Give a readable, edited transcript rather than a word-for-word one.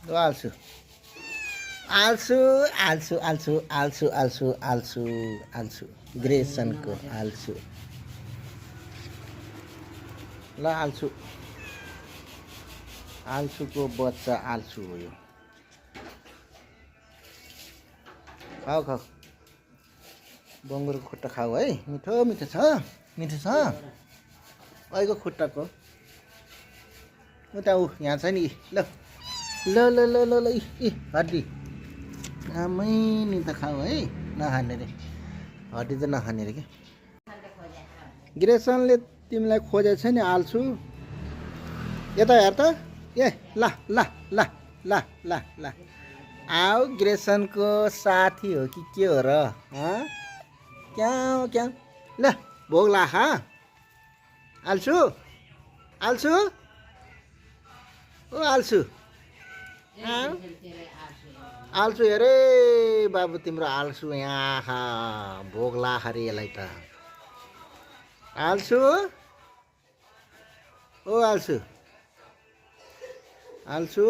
आल्छु आल्छु आल्छु आल्छु आल्छु आल्छु आल्छु आल्छु ग्रेसनको आल्छु ल आल्छु आल्छुको बच्चा आल्छु हो यो खाऊ खाऊ बङ्गुरको खुट्टा खाऊ है मिठो मिठो छ अहिलेको खुट्टाको उता ऊ यहाँ छ नि ल ल ल ल ल ल इ हड्डी आमै नि त खाऊ है नखाने रे हड्डी त नखाने रे क्या ग्रेसनले तिमीलाई खोजेको छ नि आल्छु यता हेर त ए ल ल ल ल ल ल आऊ ग्रेसनको साथी हो कि के हो र क्या क्या ल भोग लाखा आल्छु आल्छु ओ आल्छु आल्छु हेरे बाबु तिम्रो आल्छु यहाँ भोग लाख अरे यसलाई त आल्छु ओ आल्छु आल्छु